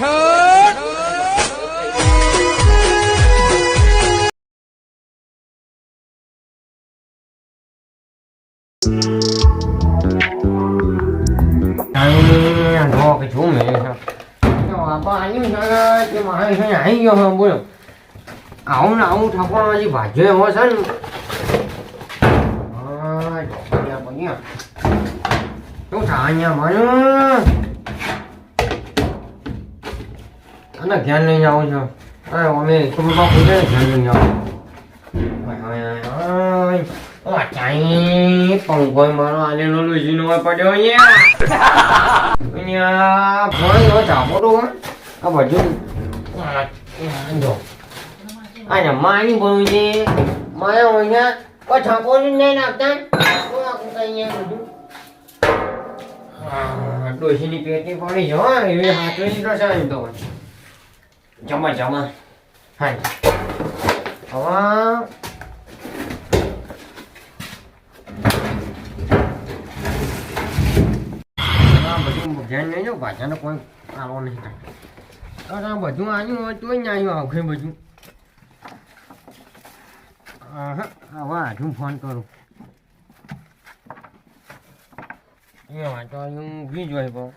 cái chú mẹ sao nó ba những cái mà hay hay vô hơn bữa ảo nào thằng con gì phải chơi hóa sân nhà bao nhiêu chú thả nhà mà nó anh là ghen lên nhau sao ai mà mày không có cái ghen lên nhau mày ơi chạy phòng quay mà nó lên nó lùi gì nó phải chơi nhé nha mới nó chảo có đúng á các bạn chứ anh rồi ai là mai như bơ gì mai rồi nhá có chảo có nên nào ta có cũng tay nha đuổi xin đi cái có đi gió thì hạt cái nó sao hình rồi chồng mà hay đó một cái này nó phải cho nó quay luôn này nó đang bởi chúng anh nhưng chuối nhai vào khi mà chúng quá chúng phân cơ luôn nhưng mà cho những ví dụ vào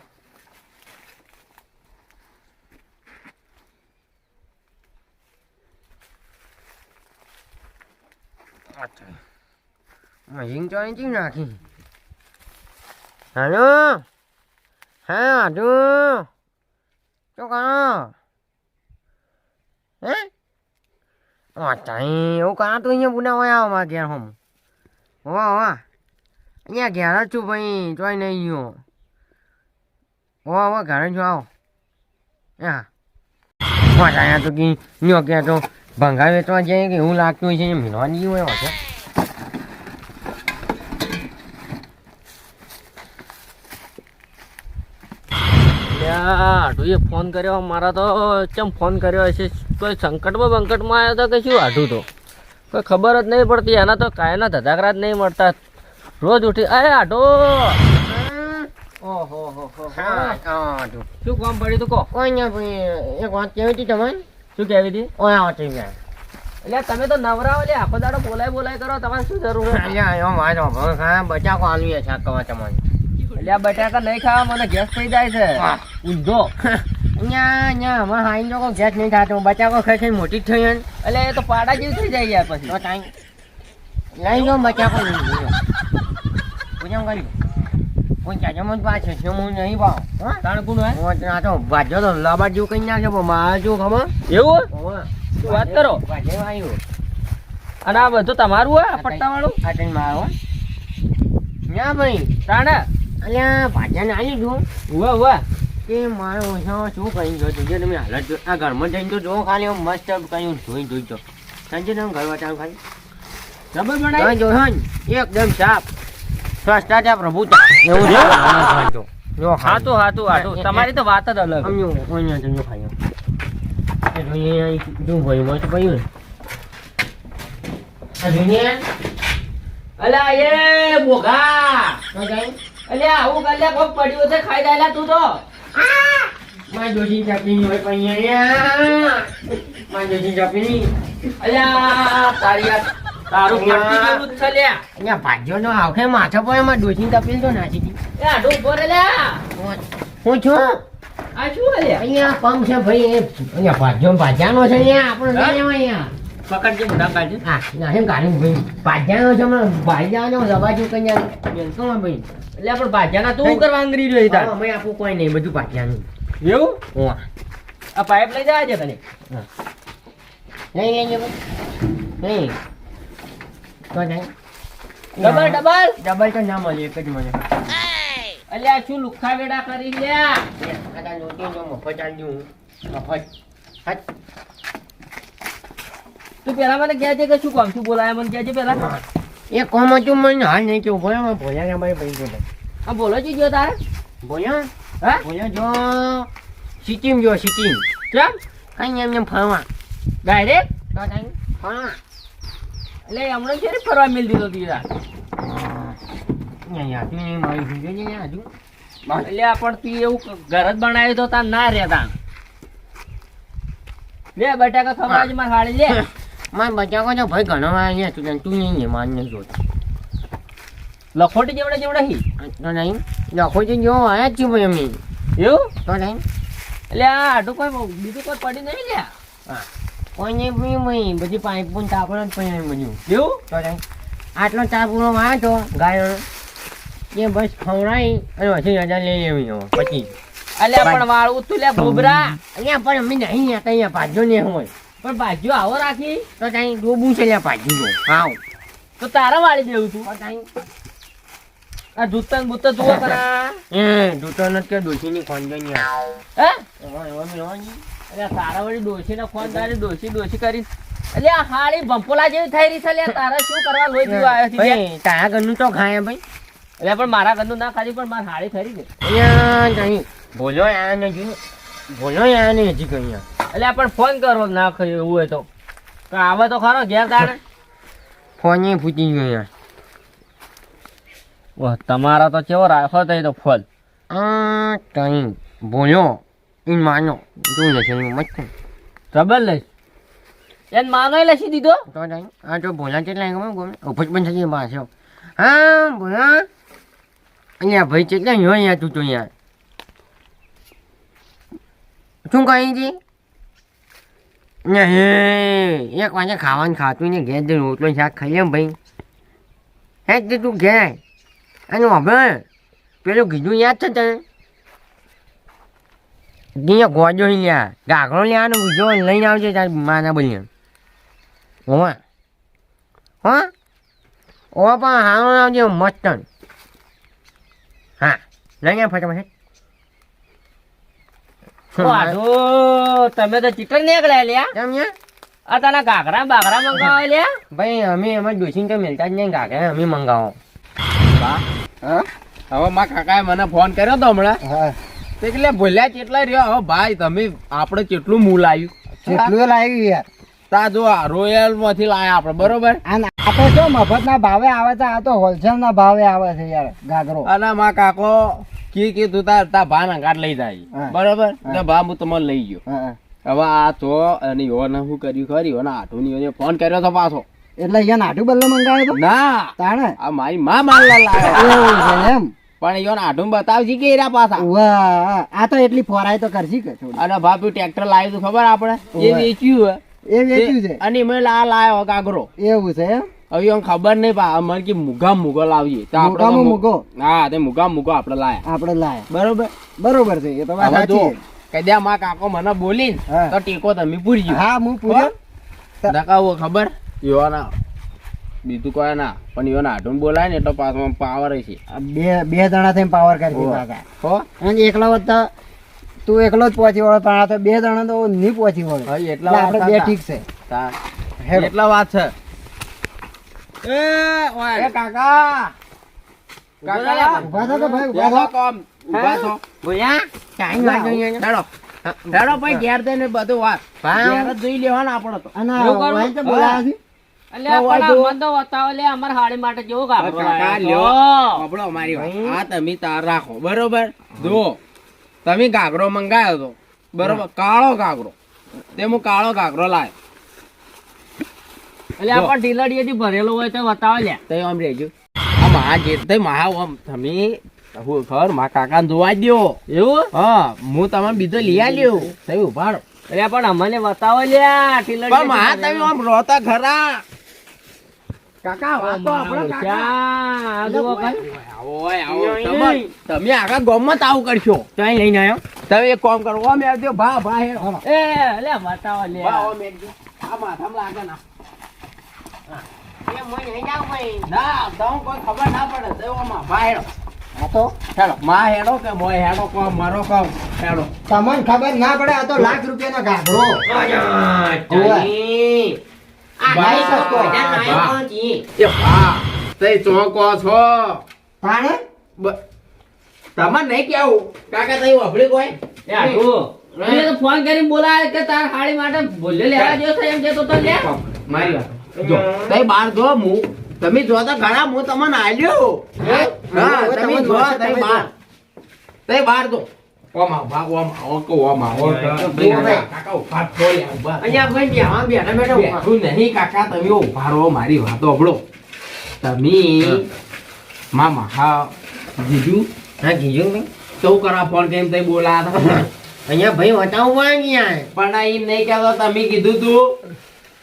mà dính cho anh chính là thì alo hả chưa cho con đấy chạy ô cá tôi như bún đâu eo mà kìa không wow nhà kìa nó chụp anh cho anh này nhiều wow cả lên cho nha wow chạy tôi kia nhiều kìa tôi bằng cái cho chơi cái u lạc tôi chơi mình nói nhiều ấy chứ તું એ phone કર્યો મારા તો ચમ phone કર્યો હશે કોઈ બંકટમાં આવ્યો તો કે શું આઢું તો કોઈ ખબર જ નહીં પડતી એના તો કાયના ધધાકરા જ નહીં મળતા રોજ ઉઠી અરે આઢો ઓહો શું કામ પડ્યું તું કહો કોઈ ના ભાઈ એક વાત કેવી હતી તમારે શું કહેવી હતી એટલે તમે તો નવરા એટલે આખો દાડો બોલાય કરો તમારે શું જરૂર બચાકો આલવી છે કવા તમારે એટલે આ બટાકા નહીં ખાવા મને ગેસ થઈ જાય છે ઊંધો ન્યા અમારે હાઈ લોકો ગેસ નહીં થતો બટાકો ખાઈ મોટી જ થઈ એટલે એ તો પાડા જેવી થઈ જાય યાર પછી લઈ જાઓ બટાકો પૂછામ કરી કોઈ ચાચા પાછળ છે હું નહીં પાવ તાણ કોણ હોય તો ભાજ્યો તો લાબા જેવું કઈ નાખે મારા જેવું ખબર એવું શું વાત કરો ભાજે આવ્યું અને આ બધું તમારું હોય પટ્ટા વાળું આ ટ્રેન મારો ના ભાઈ તાણે અલ્યા ભાજ્યાને આવી દઉં ઉવા કે મારો શું કહી ગયો તું તમે હાલત આ ઘરમાં જઈને તો જો ખાલી મસ્ત કઈ જોઈ તો સાંજે તમે ઘર વાચાવ ખાલી જબર બનાવી જો એકદમ સાફ સ્વચ્છતા પ્રભુતા એવું છે જો હાતું તમારી તો વાત જ અલગ અહીંયા જજો ખાઈ શું ભાઈ મસ્ત કહ્યું અલા એ બોગા અલ્યા આવું કલ્યા કોક પડ્યું છે ખાઈ દાયલા તું તો માં જોજી ચાપીની હોય પૈયા માં જોજી ચાપીની અલ્યા તારું પટ્ટી જેવું છે લ્યા અહીંયા ભાજ્યો નો આખે માથા પર એમાં ડોસી ચાપીલ તો નાખી દી એ આડો ઉપર લ્યા હું છું આ શું અલ્યા અહીંયા પંપ છે ભાઈ અહીંયા ભાજ્યાનો છે અહીંયા આપણો અહીંયા પકડજે મોટા કાઢજે હા ના એમ કાઢું ભાઈ ભાજ્યાનો છે હમણાં ભાઈ જવાનો દબાજુ કઈ બેનકોમાં ભાઈ એટલે આપણે ભાજ્યાના તું કરવા આંગળી રહ્યો તાર અમે આપું કોઈ નહીં બધું ભાજ્યાનું એવું આ પાઇપ લઈ જવા છે તને નહીં નહીં તો નહીં ડબલ તો ના મળે એક જ મળે અલ્યા શું લુખ્ખા વેડા કરી લ્યા આ લોટી જો મફત આલ્યું મફત તું પેલા મને કહે છે કે શું કામ શું બોલાય મને કહે છે પેલા એ કોમ હતું મને હાલ નહીં કેવું ભોયા ભોયા અમારી પૈસા હા બોલો છે જો તારે ભોયા હા ભોયા જો સિક્કિમ જો સિક્કિમ કેમ કઈ એમ ફરવા ડાયરેક્ટ તો કઈ ફરવા એટલે હમણાં છે ને ફરવા મેળ દીધો તીરા મારી હજુ એટલે પણ તું એવું ઘર જ બનાવ્યું તો તાર ના રહેતા લે બટાકા ખવડાવજે માર હાળી લે મારે બચાવો તો ભાઈ ઘણો અહીંયા તું નહીં માન નહીં જોતો લખોટી જેવડા હી તો નહીં લખો છે જો આયા જ છું ભાઈ અમે એવું તો નહીં એટલે આ આટું કોઈ બીજું કોઈ પડી નહીં લે કોઈ નહીં ભાઈ બધી પાઇપ પણ તાપડો જ પડ્યા બધું એવું તો નહીં આટલો ચા પૂરો આવ્યો તો ગાયો એ બસ ખવડાવી અને પછી રજા લઈ લેવી હવે પછી અલ્યા પણ વાળું તું લે ગોબરા અહીંયા પણ અમે નહીં હતા અહીંયા ભાજો ને હોય પણ ભાજ્યો આવો રાખી તો ત્યાં ડોબું છે ત્યાં ભાજ્યું તો આવ તો તારા વાળી દેવું તું તો ત્યાં આ જૂતન બૂતન તું કરા દૂતો નથી કે ડોશીની ખોંજો નહીં હે આવે અરે તારા વળી ડોશી ને ફોન તારી ડોશી કરી એટલે આ હાળી ભંપોલા જેવી થઈ રહી છે લે તારે શું કરવા લોહી પીવા આવ્યો છે ભાઈ તારા ઘરનું તો ખાય ભાઈ એટલે પણ મારા ગંદુ ના ખાધી પણ મારી હાળી ખરી ને અહીંયા નહીં ભોલો આયા નથી ભોલો આયા નહીં હજી કઈ એટલે પણ ફોન કરો ના ખાઈ એવું હોય તો આવે તો ખરો ઘેર તારે ફોન એ ફૂટી ગયો યાર વાહ તમારા તો કેવો રાખો તો ફોન કઈ ભોલો એ માનો તું નથી મત ટ્રબલ લઈશ એને માનો લસી દીધો તો નહીં આ તો ભોલા કેટલા ગમે ગમે ઉભજ પણ થતી પાછો હા ભોલા અહીંયા ભાઈ કેટલા યો યાર તું તો યાર શું કહી હતી ને હે એક વાગે ખાવાનું ખાતું ને ઘેર જઈને રોટલો શાક ખાઈ લેમ ભાઈ હે તે તું ઘેર અને હવે પેલું કીધું યાદ છે તને ત્યાં ગોજો લ્યા ગાઘરો લેવાનો બીજો લઈને આવજે તાર માના બોલ્યા હોવા હા ઓ પણ હારો આવજે મસ્તન હા લઈને ફટાફટ તમે તો ચિકન નીકળ્યા લ્યા કેમ યાર આ તને ઘાઘરા બાઘરા મંગાવે લ્યા ભાઈ અમે એમાં ડોસીને તો મિલતા જ નહીં ગાઘરા અમે મંગાવો હવે મારા કાકાએ મને ફોન કર્યો તો હમણાં એટલે ભૂલ્યા કેટલા રહ્યો હવે ભાઈ તમે આપણે કેટલું મૂળ આવ્યું કેટલું લાગ્યું યાર તા જો રોયલ માંથી લાયા આપણે બરોબર અને આ તો શું મફત ના ભાવે આવે છે આ તો હોલસેલ ના ભાવે આવે છે યાર ગાગરો અને મારા કાકો તું તાર ભા નગાટ લઈ જાય બરોબર એટલે ભા હું તમને લઈ ગયો હવે આ તો અને યોને શું કર્યું ખરી યોને આઠું ની ફોન કર્યો તો પાછો એટલે અહીંયા નાટુ બદલો મંગાવે તો ના તાણે આ મારી માં માલ લાવ્યો એવું છે એમ પણ યોને આઠું બતાવજી કે એરા પાછા વાહ આ તો એટલી ફોરાય તો કરશી કે થોડી અને ભાભી ટ્રેક્ટર લાવ્યું તું ખબર આપણે એ વેચ્યું એ વેચ્યું છે અને મેં લાયો ગાગરો એવું છે એમ હવે એમ ખબર નહીં મને કે મુગો લાવીએ તો મુગામાં મુગો? હા તે મુગો આપણે લાયા આપણે લાય બરોબર બરોબર છે એ તો વાત હવે જો સાચી છે. કદ્યા માં કાકો મને બોલીને હા. તો ટેકો તમે પૂરી ગયો હા હું પૂછ્યો નકાવો ખબર યોના બીજું કોઈ ના પણ યોના આઢું બોલાય ને એટલે પાછો પાવર છે બે જણા થઈને પાવર કરશે હોવે. કાકા હો અને એકલો હોત તો તું એકલો જ પહોંચી વળો પણ આ તો બે જણા તો નહીં પહોંચી વળે હા, એટલા એટલે આપણે વાત બે હતા. ઠીક છે તાર. હેડો. એટલા વાત છે એ કાકા ઉભા થો તો ભાઈ ઉભા યાદો થો કોમ ઉભા છો બોલ્યા ટાઈમ લાગ્યો અહીંયા હેડો ભાઈ ઘેર દઈને બધું વાત ભાઈ. ઘેર જ જોઈ લેવાના આપણે તો અને એવું કરવું? વાંચે બોલાયા છે અલ્યા તો પણ વાંધો. આ મન તો બતાવો લે અમાર હાડી માટે કેવો ઘાઘરો કાકા લાવ્યો લ્યો છો. આપણો અમારી વાત આ તમે તાર રાખો બરોબર જો તમે ઘાઘરો મંગાયો તો બરોબર કાળો ઘાઘરો તે હું કાળો ઘાઘરો લાવ્યો એટલે આ પણ ઢીલડીએથી ભરેલો હોય તો બતાવો લે તે આમ રહેજો આ મહા જે તે મહા આમ તમે હું ખબર મા કાકાને જોવા જ દ્યો એવું હા હું તમને બીજો લઈ આલ્યો તમે ઉભા રહો એટલે પણ અમને બતાવો લ્યા પણ મહા તમે આમ રોતા ખરા કાકા વાત તો આપણો કાકા ઓય આવો તમે આખા ગામમાં જ આવું કરશો ચાઈ લઈને આવ્યો તમે એક કામ કરો ઓમ આવજો ભા હેડો એ લે બતાવો લે ભા ઓમ આવજો આ માથામાં લાગે ના એ મોય નહીં જાવ ભાઈ ના તમે કોઈ ખબર ના પડે તે ઓમાં ભા હેડો આ તો હેડો માં હેડો કે મોય હેડો કો મારો કો હેડો તમને ખબર ના પડે આ તો લાખ રૂપિયાનો ગાઘરો આ બા, નહીં સસ્તો બા. ત્યાં લાયો પહોંચી એ ભા તે ચોકો છો તાણે તમને નહીં કેવું કાકા તઈ વાપરી કોઈ એ આટલું. એટલે તો ફોન કરીને બોલાય કે તાર હાડી માટે ભૂલ્યો લેવા જેવો છે એમ કેતો તો લે મારી વાત જો તઈ બાર જો હું તમે જો તો ઘણા હું તમને આલ્યો હા હવે તમે તમને જો મળશે, તઈ તમે બાર તઈ બાર જો ઓમ આવો, ઓમ આવો, કહો, ઓમ આવો. કાકા ઉભા થો લે, ઉભા થો. અહીંયા ભાઈ બેહવા બેઠા બેઠા બેઠું નહીં કાકા, તમે ઉભા રહો, મારી વાતો સાંભળો. તમે મહા જીજુ હા કીધું ભાઈ ચૌ કરા ફોન કેમ તઈ બોલાયા હતા? અહીંયા ભાઈ વટાવવા ગયા પણ એમ નહીં કહેતો, તમે કીધું તું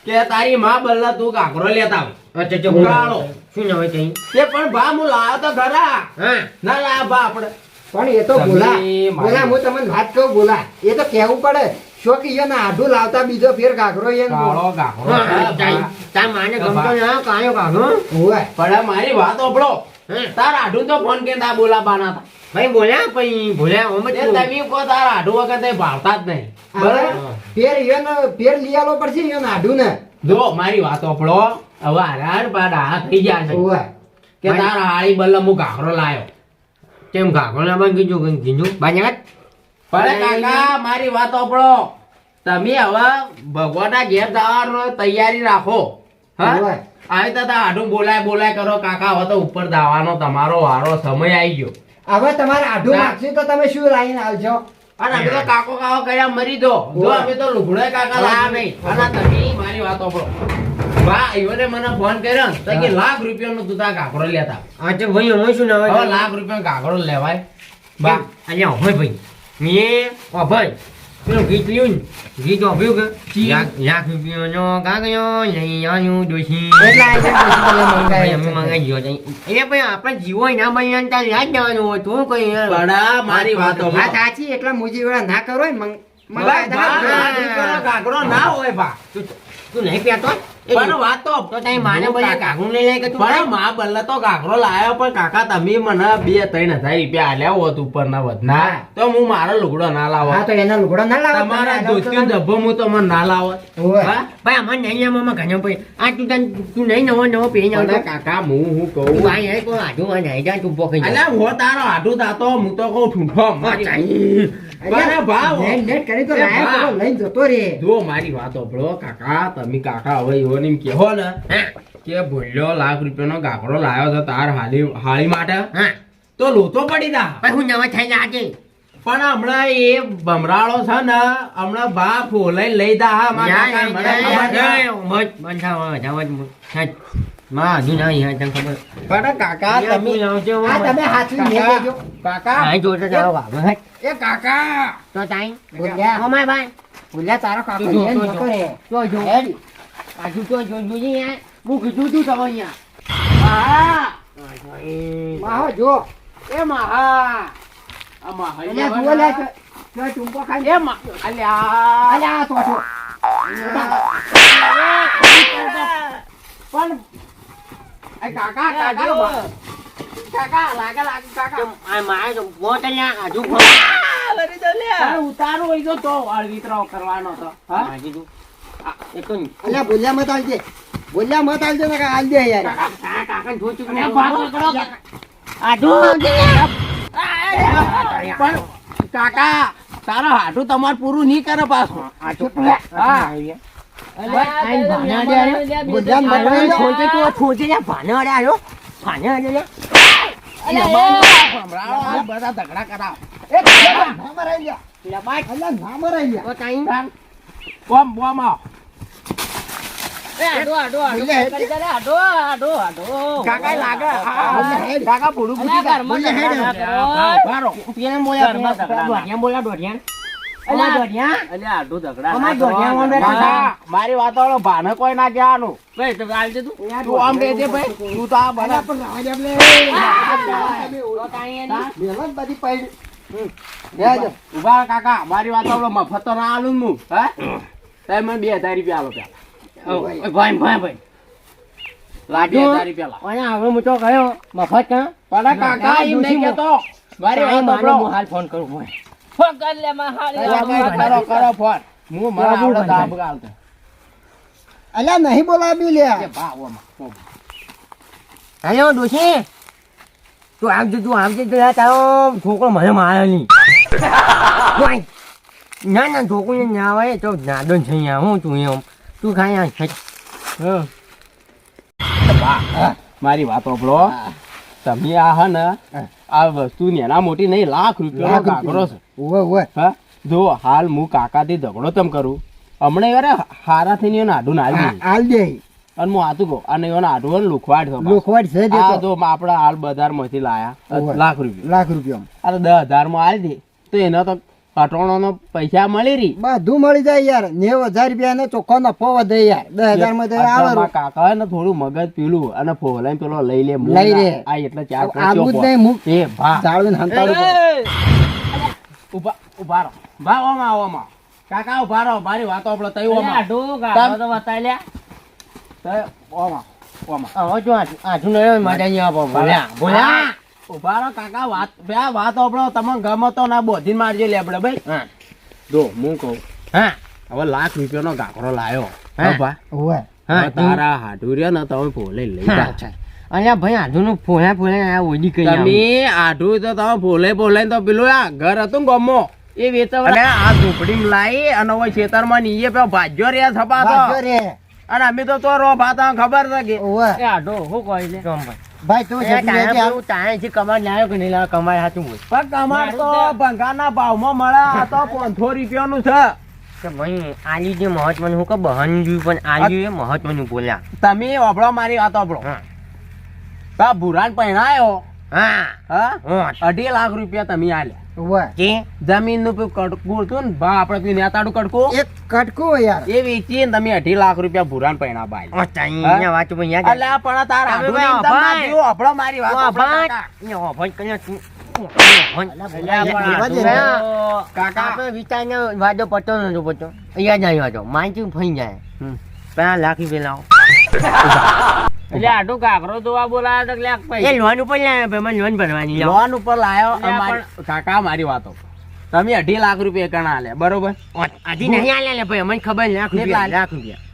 કે તારી માં બલ્લા તું ઘાઘરો લેતા આવ. અચ્છા ચો કાળો. શું ના હોય તઈ તે પણ ભા હું લાવ્યો તો ખરા. હા ના લાવ્યા ભા આપણે. પણ એ તો તમે બોલા મારી- બોલા હું તમને વાત કહું બોલા એ તો કહેવું પડે શોકી એને આઢું લાવતા બીજો ફેર ઘાઘરો એને કાળો ઘાઘરો. હા, તાર માને ગમતો ના કાયો કાઢો હોય પણ મારી વાત સાંભળો. હા તાર આઢું તો ફોન કે તા બોલાવાના હતા. ભાઈ બોલ્યા પછી બોલ્યા ઓમ જ તે તમે કહો તાર આઢું વગર તે ભાવતા જ નહીં. હવે બરાબર? ફેર લઈ આલો પડશે એને આઢું ને જો મારી વાત સાંભળો. હવે હાર પાડા થઈ ગયા છે હોય કે તાર હાળી બલ્લા હું ઘાઘરો લાયો. કેમ કાકો ના બંધ કીધું કઈ કીધું બાજુ પણ કાકા મારી વાત સાંભળો. તમે હવે ભગવાનના ઘેર જવાનો તૈયારી રાખો. હા હોય. આવી તો આઢું બોલાય કરો કાકા. હવે તો ઉપર દાવાનો તમારો વારો સમય આવી ગયો. હવે તમારે આઢું ના. નાખશું તો તમે શું લાવીને આવજો અને અમે તો કાકો કાકો કર્યા મરી દો. જો અમે તો લુગડે કાકા લાયા નહીં. અને તમે મારી વાત સાંભળો. બા ઈવને મને ફોન કર્યો ને તો કે લાખ રૂપિયાનો તું તાર ઘાઘરો લેતા. અચ્છા ભાઈ અમે શું ના હવે હોય લાખ રૂપિયાનો ઘાઘરો લેવાય બા? અહીંયા હોય ભાઈ મેં ઓ ભાઈ પેલું ગીત લ્યું ને ગીત વાપર્યું કે લાખ રૂપિયાનો કાગયો લઈ આવ્યું ડોશી એટલે આ જે ભાઈ અમે મંગાવ્યા મંગાઈ ગયો એ ભાઈ આપણે જીવો ના બની ત્યાં યાદ જવાનું હોય તું કઈ બડા મારી વાત વાત સાંભળો. સાચી એટલે મુજી વેળા ના કરો ને બા, મંગાવ્યા બા, હતા. લાખ રૂપિયાનો ઘાઘરો ના હોય બા. તું નહીં પહેરતો પણ વાત તો તો તારી માને બોલે કાગું લઈ લે કે તું પણ માં બલ્લા તો ઘાઘરો લાયો. પણ કાકા તમે મને 2-3 હજાર રૂપિયા આલ્યા હોત ઉપરના વધના તો હું મારો લુગડો ના લાવો. હા તો એના લુગડો ના લાવો તમારા ધોતિયો ડબ્બો હું તમને ના લાવો. હોય. હા? ભાઈ અમારે નહીં લેવામાં ઘણા ભાઈ આ તું નહીં નવો પહેરી પણ આવતો કાકા હું તું કહું ભાઈ હે કોઈ આધું હોય નહીં જા તું પોખી જા અલ્યા હો તારો આઢું દાતો હું તો કહું ઠૂંઠો. પણ ભાવ નેટ નેટ કરી તો એ લાયા બા. તો લઈને જતો રે જો મારી વાત સાંભળો કાકા. તમે કાકા હવે એવો ને એમ કહો ને કે ભૂલ્યો લાખ રૂપિયાનો ઘાઘરો લાયો છે તાર હાળી માટે હા તો લોચો પડી જા. ભાઈ હું નવા થઈ જા આજે પણ હમણાં એ ભમરાળો છે ને હમણાં બા ફોલાઈ લઈ દા. હા, મારા કાકાને મને ખબર છે. માં હજુ ના યાર તને ખબર પણ કાકા તમે આ તમે હાથવી ને કાકા, લેજો કાકા આ જોતો જાવ બાબા હે એ કાકા તો તાઈ બોલ્યા ઓ માય ભાઈ બોલ્યા તારો કાકો જો, એને જો, જતો રે જો જો આજુ તો જો જોજી યાર હું કીધું તું તમે અહીંયા માહો જો એ મહા આ મહા એને જુઓ લે જો ચૂંપો ખાઈ એ મહા અલ્યા અલ્યા તો છો પણ એ કાકા કાકા કાકા લાગે કાકા આ મારે તો મોટલ્યા આજુ અરે ઉતારો હોય તો તો વાળ વિતરાવ કરવાનો તો હા હા કીધું એ તો અલ્યા બોલ્યા મત આવજે બોલ્યા મત આવજે ને કે આલ દે યાર કાકા જોતું અને ભાગો કરો. આજુ પણ કાકા તારો હાટું તમારે પૂરું નહીં કરે પાછું. હા. ભમરાળો આ બધા ઝઘડા કરાવ. ના મરાઈ ગયા અલ્યા ના મરાઈ ગયા બોમ બોમ આવ. કાકા લાગે હા. કાકા પૂરું પૂછી કર. ભારો. કાકા, મારી વાત વાળો ભાને કોઈ ના કહેવાનું. તું આમ કહેજે ભાઈ તું તો આ બના પણ રાવા દે આપણે મેલન બધી પડી લેજો ઉભા રહો કાકા. મારી વાત વાળો મફત તો ના આલું હું. હા તમે મને 2000 રૂપિયા આલો પેલા. લાગે 2000 રૂપિયા લાવો. મફત પણ કાકા એમ નહીં કહેતો. મારી વાત સાંભળો. હાલ ફોન કરું હું કરો કરો ફોન. હું મારા આવડે દાબ ગાલતો. અલ્યા નહીં બોલાવી લે એ ભાવ ઓમાં. હેલો ડોશી તું આવજે તો યાર તારો છોકરો મને મારે નહીં ના ના છોકરો ના આવે તો નાદો છે અહીંયા હું તું એમ તું ખાઈ મારી વાત સાંભળો. તમે આ હે ને આ વસ્તુ નેના મોટી નહીં લાખ રૂપિયાનો ઘાઘરો છે. ઓવે ઓવે હા જો હાલ હું કાકાથી ઝઘડો તમ કરું હમણાં યાર હારાથી ને આઢું ના આવી હાલ દે અને હું આતું કહું અને એનો આઢું લુખવાડ છે લોકવાડ છે આ દેતો જો આપડા હાલ બજારમાંથી લાયા ઓવે. લાખ રૂપિયા લાખ રૂપિયા અરે 10,000 માં આલી દે તો એનો તો કટોણો પૈસા મળી રહી બધું મળી જાય યાર 90,000 રૂપિયા નો ચોખ્ખો નફો વધે યાર 10,000 માં તો આવે મારા કાકા ને થોડું મગજ પીલું અને ફોલાઈને પેલો લઈ લે મું લઈ રે. આ એટલે ચાર આવું જ નહીં મુક એ ભા જાળવીને હંતાડું ઉભા ઉભા રહો ભા ઓમાં કાકા ઉભા રહો મારી વાતો આપણે તઈ ઓમાં આઢું ગાગરો તો બતાવી લે. તઈ ઓમાં હવે જો આઠું નહીં મારે અહીંયા આપો બોલ્યા બોલ્યા ઉભા રહો કાકા વાત બે વાત આપણો તમે ગમે તો ના બોધી મારજો લેબડે ભાઈ હા જો હું કહું હા હવે લાખ રૂપિયાનો ગાકરો લાયો હા. ભા ઓવે હા હવે તારા હાડું રહ્યો ને તમે ફોલે લઈ જાઓ અને ભાઈ આધુનું ફોલા ફોલા આ ઓડી કઈ તમે આઢું તો તમે ફોલે તો પેલું આ ઘર હતું ને ગમો એ વેચવા અને આ ઝૂંપડી લાવી અને હવે ખેતરમાં નીએ પે ભાજ્યો રહ્યા ભાગ્યો થપાતો રે અને અમે તો રો ભાતા ખબર છે કે ઓવે એ આઢો શું કહી લે ભાઈ તું જતી રહેજે હાલ. તાણે કમાડ લાવ્યો કે નહીં લાવ્યો કમાડ હાથું બોલ પણ કમાડ તો ભંગારના ભાવમાં મળે આ તો 500 રૂપિયાનું છે કે ભાઈ આલી જે મહત્વનું હું કે બહન જોયું પણ આલી એ મહત્વનું બોલ્યા તમે ઓભળો મારી વાત ઓભળો હા તા ભુરાન પહેણાયો હા હા હા 2.5 લાખ રૂપિયા તમે આલ્યા ઓવે કે જમીન નું કડકું હતું ને ભા આપણે પેલું નેતાડું કડકું એક કટકું યાર એ વેચીને તમે 2.5 લાખ રૂપિયા ભુરાન પહેણા બાય ઓ તાઈ વાત પણ યાદ અલ્યા પણ તારા તમે આઢું ભાઈ ની ઇન્કમ ના ભાઈ. દીધું. ઓભળો મારી વાત ઓભળો કાકા. ભાઈ કન્યા તું અલ્યા પણ આઢું. કાકા આપણે વિચારને વાદો પતો નતો પતો અહીંયા જ આવ્યો હતો માહિતી ફઈ જાય હમ. 5 લાખ રૂપિયા લાવો એટલે આઢું ગાગરો જોવા બોલાયા તો લે એ પૈસા લોન ઉપર લાવ્યો ભાઈ મને લોન ભરવાની લાવો લોન ઉપર લાયો અલ્યા અમારી- કાકા મારી વાતો તમે 2.5 લાખ રૂપિયા કણા આલ્યા બરોબર આજી નહીં આલ્યા લે ભાઈ મને ખબર લાખ રૂપિયા કેટલા? લાખ રૂપિયા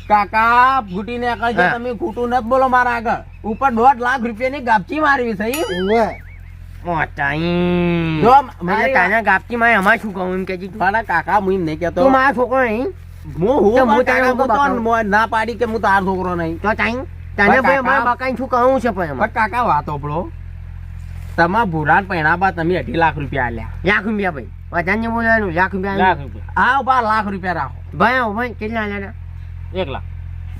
કાકા ફૂટીને કહેજો હા. તમે ખોટું નથી બોલો મારા આગળ ઉપર 1.5 લાખ રૂપિયાની ગાપચી મારવી છે ઈ. ઓવે ઓ તાઈ જો મને મારી તાના ગાપતી માં અમાર શું કહું એમ કે તું મારા કાકા હું એમ નહીં કહેતો મારા છોકરો નહીં હું તો હું પણ તારે કાકા, ઉભો હું તો બતાવું. ના પાડી કે હું તારો છોકરો નહીં તો તાઈ તને ભાઈ કાકા- મારા બકાઈ શું કહું છે પણ પણ કાકા વાત ઓપડો તમારા ભુરાન પહેણા બાદ તમે 2.5 લાખ રૂપિયા આલ્યા લાખ રૂપિયા ભાઈ વધારે બોલવાનું લાખ રૂપિયા લાખ રૂપિયા આ ઉભા લાખ રૂપિયા રાખો ભાઈ ભાઈ કેટલા આલ્યા 1 લાખ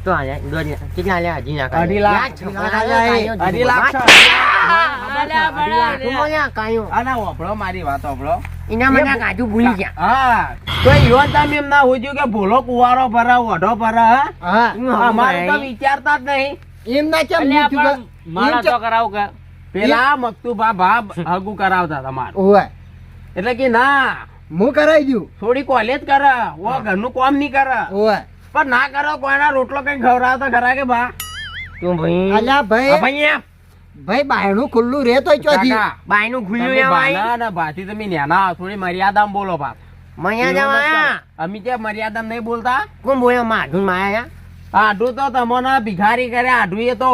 તો આલ્યા દોઢ લાખ. કેટલા આલ્યા હજી ના 2.5 લાખ. 2.5 લાખ છે. તું બોલ્યા કાયો અને ઓપડો મારી વાત ઓપડો એના મને કાજુ ભૂલી ગયા હા તો ઈવન તમે એમ ના હોજ્યું કે ભોલો કુવારો ભરા ઓઢો ભરા હા અમારું તો વિચારતા જ નહીં એમ ના કેમ અલ્યા મૂક્યું પણ કે? મારા એમ તો કરાવું કે પેલા મકતુબા ભાબ હગુ કરાવતા તમારું ઓવે એટલે કે ના હું કરાઈ દઉં થોડી કોલેજ કરે ઓ ઘરનું કામ નહીં કરે ઓવે પણ ના કરો કોઈના રોટલો કઈ ખવડાવતો ખરા કે બા તું ભાઈ અલ્યા આ ભાઈ ભાઈ આ ભાઈ બાયણું ખુલ્લું રે તોય ચોથી કાકા, બાયનું તમે ખુલ્લું લેવાય બાના ને ભાથી તમે નેના થોડી મર્યાદામાં બોલો બા મૈયા જવાયા અમે ત્યાં મર્યાદામાં નહીં બોલતા કોણ બોલ્યા માધુન માયા આઢું તો તમને ભિખારી કરે આઢું એ તો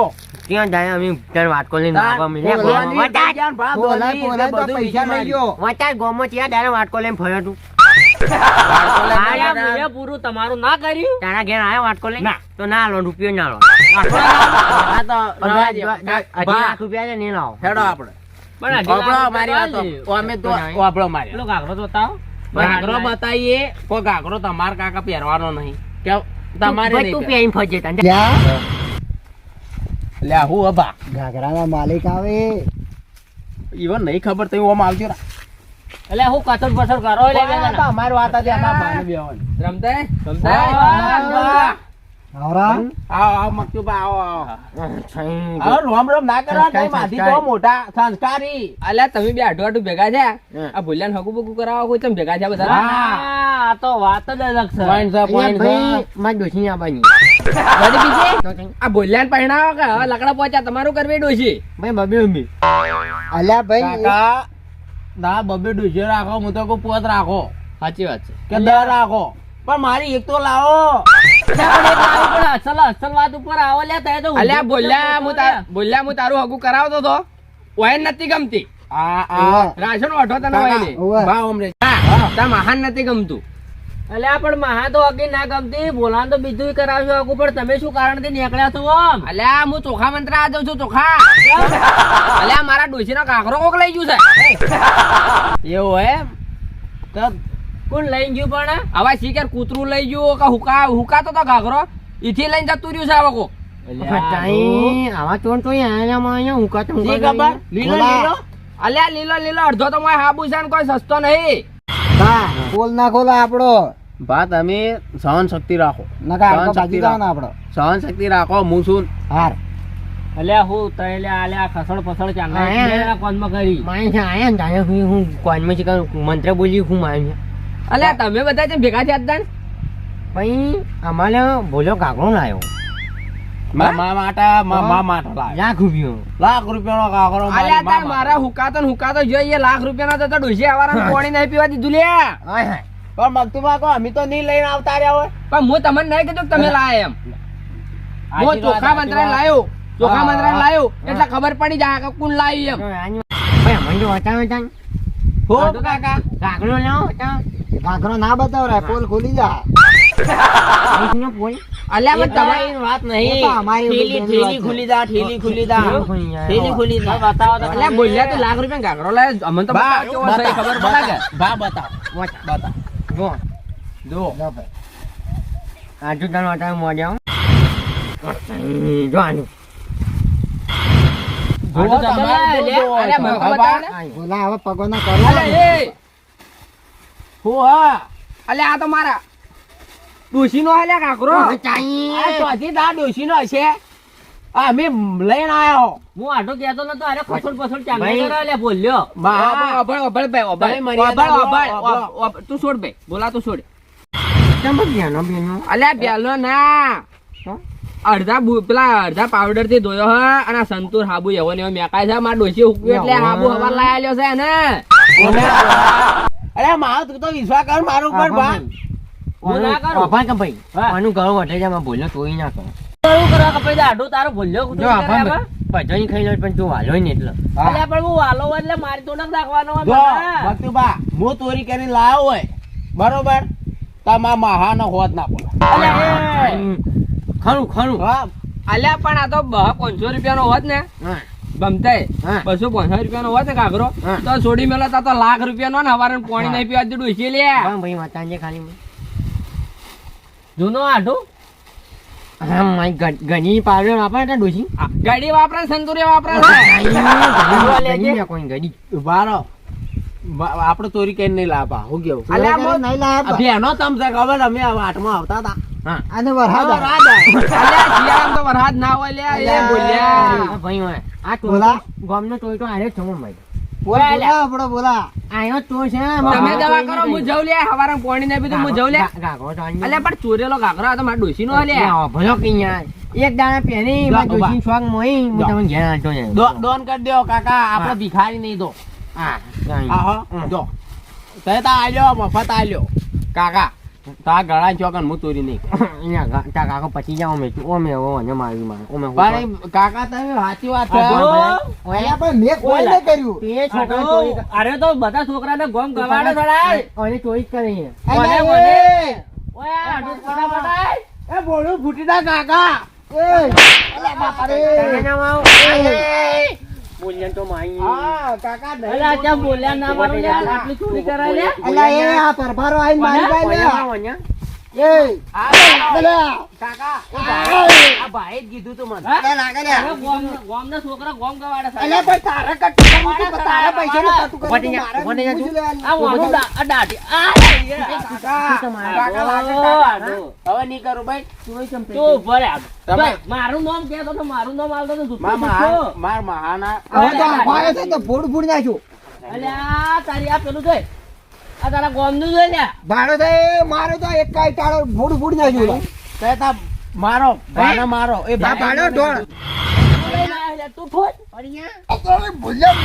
ત્યાં જાય અમે તને વાત કરી ધોની થઈ ગયા ને ભા, બોલાય ધોની બોલાય તો બધું પૈસા બીજી લઈ ગયો વચાર ગોમો ત્યાં દાડે વાટકો લઈને ફર્યો તું આયા મેં પૂરું તમારું ના કર્યું તારા ઘેર આયો વાટકો લઈને ના. તો ના લો રૂપિયો ના લો આ તો રવા દે. અઢી ભા, લાખ રૂપિયા છે નહીં લાવો હેડો આપણે પણ અઢી ઓપડો લાખ મારી રૂપિયા વાતો. લેજો. અમે તો નહીં. ઓપડો મારી પેલો ગાગરો તો બતાવો ઘાઘરો બતાવીએ કોઈ ઘાઘરો તમારા કાકા પહેરવાનો નહીં કે તમારે ભાઈ તું નહીં પેન ફજે તને ત્યાં લે હું અબા ઘાઘરાના માલિક આવે ઈવન નહીં ખબર તો ઓમ આવજો રા. એટલે હું કચર પચર કરો એટલે બે આ તો જણા. અમારી વાત હતી આના ભાઈને બેહવાની. રમતાય? હા, રમતાય? બા. આવરા આવો આવો મકતુબા આવો આવો છઈ. આવો રોમ રોમ ના કરવા સંસ્કાર, નહીં માથી સંસ્કાર. તો મોટા સંસ્કારી અલ્યા તમે બે આઢું આઢું ભેગા છે હા. આ ભૂલ્યાને હગું બગું કરાવવા કોઈ તમે ભેગા છે બધા હા. આ તો વાત જ અલગ છે પોઈન્ટ છે અહીંયા પોઈન્ટ ભાઈ છે મારી ડોશી આવવાની વળી બીજી તો તઈ. આ ભૂલ્યાને પહેણાવો કે હવે લકડા પહોંચ્યા તમારું કરવી ડોશી ભાઈ બબે ઉમી અલ્યા ભાઈ કાકા ના બબે ડુજે રાખો હું તો કોઈ પોત રાખો સાચી વાત છે કે દર રાખો પણ મારી એક તો લાવો અસલ અસલ વાત ઉપર આવો લે તે તો અલ્યા ભૂલ્યા હું તારું હગું કરાવતો તો ઓય નથી ગમતી આ આ રાશન ઓઢો તને ઓય ને ઓવે. બા ઓમરે તા મહાન નથી ગમતું અલ્યા પણ મહા તો અગી ના ગમતી બોલાન તો બીજું કરાવશો આગુ પણ તમે શું કારણ થી નીકળ્યા છો આમ અલ્યા હું ચોખા મંત્ર આ દઉં છું ચોખા અલ્યા મારા ડોશી નો કાકરો કોક લઈ ગયું છે એવું એમ તો કોણ લઈને ગયું પણ હવે શીખર કૂતરું લઈ ગયું કે હુકાતો તો ઘાઘરો ઈથી લઈને જતું રહ્યું છે હવે કો તાઈ આવા ચોર તો અહીંયા હું કાતો શી ખબર લીલો લીલો અલ્યા લીલો લીલો અડધો તો મોય હાબુ છે ને કોઈ સસ્તો નહીં હા બોલ ના ખોલા આપણો બા તમે સહન શક્તિ રાખો નકા સહન શક્તિ બાજી દાવ આપણો સહન શક્તિ રાખો હું છું હાર અલ્યા હું તૈલે આલ્યા ખસડ પસડ ચાંગા કોનમાં કરી માય છે આયા ને તારે હું કોનમાં છે મંત્ર બોલી હું માય અલ્યા તમે બધા જેમ ભેગા થયા હતા ને પછી અમારે બોલો કાકડો લાયો મા માટા લાખ રૂપિયા લાખ રૂપિયાનો કાકરો અલ્યા તાર મારા હુકાતો જોઈએ લાખ રૂપિયાનો તો ડોસી આવારાનું પાણી નહીં પીવા દીધું લે પણ મગતુભા કો અમે તો નહીં લઈને આવતા રહ્યા હોય પણ હું તમને નહીં કીધું કે તમે લાયા એમ હું ચોખા મંત્રાને લાયો એટલે ખબર પડી જાય કે કોણ લાવ્યું એમ ભાઈ મંડો બતાવે તાન હો કાકા કાકડો લાવો કાંકરો ના બતાવ રે પોલ ખોલી જા પોલ અલ્યા પણ તમારી વાત એ તો અમારી ઠેલી ખુલી જા ઠેલી ખુલી જા બતાવો તો અલ્યા બોલ્યા તો લાખ રૂપિયા કાકરો લાય અમને તો બતાવો કેવો છે એ ખબર પડે કે બા બતાવ જો દો આજુ તાર વાટા મોડ્યા જો આનું જોવો તમારે લે અલ્યા મને બતાવો ને બોલા હવે પગો ના અલ્યા કરો એ હો હા અલ્યા આ તો મારા ડોશીનો અલ્યા કાકરો આ ચોથી દા ડોશીનો હશે આ અમે લઈને આયા હો હું આટો કહેતો નતો અરે ખસડ પસડ ચાંગા કરે લે બોલ્યો તું છોડ ભાઈ બોલા તું છોડ બેનો બેનો અલ્યા બેલો ના અડધા પાવડર થી ધોયો હ અને આ સંતૂર હાબુ એવો ને એવો મેકાય છે મારા ડોશી હુક્યો એટલે હાબુ હવાર લાયેલો છે ને અરે મારો તું તો વિશ્વાસ કર મારું ઉપર બા હું ના કરું અભા કે ભાઈ આનું ઘણું વટે જાય માં બોલ્યો તોય ના કરો કરું કરવા કપાઈ દે આટો તારો બોલ્યો જો અભા ભજન ખાઈ લો પણ તું વાલો ને એટલે અલ્યા પણ હું વાલો એટલે મારી તો નક રાખવાનો જો ભક્તિબા હું ચોરી કરીને લાવ્યો હોય બરોબર તમા મહાનો હોત ના પડે ખરું ખરું હા અલ્યા પણ આ તો 500 રૂપિયાનો હોત ને ગમતાય હા. 250 રૂપિયાનો હોત ને કાકરો હા. તો છોડી મેલા તા તો લાખ રૂપિયાનો ને હવારે પાણી નહીં પીવા દીધું છે લે ભાઈ માતાજી ખાલી જૂનો આટો હા મારી ગણી પાવડર વાપરે ને ડોસી ગાડી વાપરે સંતુરી વાપરે છે કોઈ ગડી બારો આપણે ચોરી કરીને નહીં લાવવા હું કેવું અલ્યા મો નહીં લાયા બેનો તમ છે ખબર અમે આ વાટમાં આવતા હતા આને વરહાદ અલ્યા શિયાળામાં તો વરસાદ ના હોય લે એ બોલ્યા ભાઈ હોય આ બોલા? ગામનો ટોય તો આરે છો ભાઈ બોલા આપણો બોલા આયો તો છે તમે દવા કરો હું જઉં લે હવારે પાણી નહીં પીધું હું જઉં લે ગાગરો તો અલ્યા પણ ચોરેલો કાકરો આ તો મારા ડોશી નો લે ભલો કે યાર એક દાણા પહેરી જો, માં ડોસી સ્વાગ મોઈ હું તમને ઘેર આટો ને દોન કરી દો કાકા આપણે ભિખારી નહીં દો હા આહો જો તે તા આલ્યો મફત આલ્યો કાકા તા ગળા ચોકન હું ચોરી નહીં અહીંયા તા કાકો પચી જાવ મે ઓમે ઓને મારી માં ઓમે પણ કાકા તમે સાચી વાત છે ઓયા પણ મેં કોઈ ન કર્યું એ છોકરા ચોરી અરે તો બધા છોકરાને ગોમ ગવાડે થોડા ઓને ચોરી કરી છે કોને કોને ઓય આટો ફટાફટ એ બોલું ફૂટી ના કાકા બોલ્યા તો માઈ હા કાકા અલ્યા જ્યાં બોલ્યા ના મારું યાર આટલી ચોરી કરાય લે અલા એ આ પરભારો આઈને મારી જાય એ અલા કાકા આ ભાઈ જ કીધું તું મને હા? લાગે લે અરે ગોમના છોકરા ગોમ ગવાડે છે. અલા પણ તારા કટ તારા પૈસા ને તું ઉભા થઈ જા, ઉભા થઈ જા તું. આ વાળું આ દાઢી આ કાકા લાગે ઓ, કાકા. આડો. હવે નહીં કરું ભાઈ તું ઉભો રે આડો. તમે- જો, મારું નામ કહેતો તો મારું નામ આવતો તો જૂઠું માર પૂછ્યું. મહાના હવે તો આખો છે તો ફોડ ફોડ નાખ્યું અલ્યા તારી આ પેલું જોઈ આ તારા ગોમનું જોઈ લ્યા ભાડો તો મારો તો એક કાઈ ટાળો ફોડ ફોડ નાખ્યું તે તા મારો ભાનો મારો એ આ ભાડો ઢોળ તું લઈને આયો લ્યા, તું ફોડ ભૂલ્યા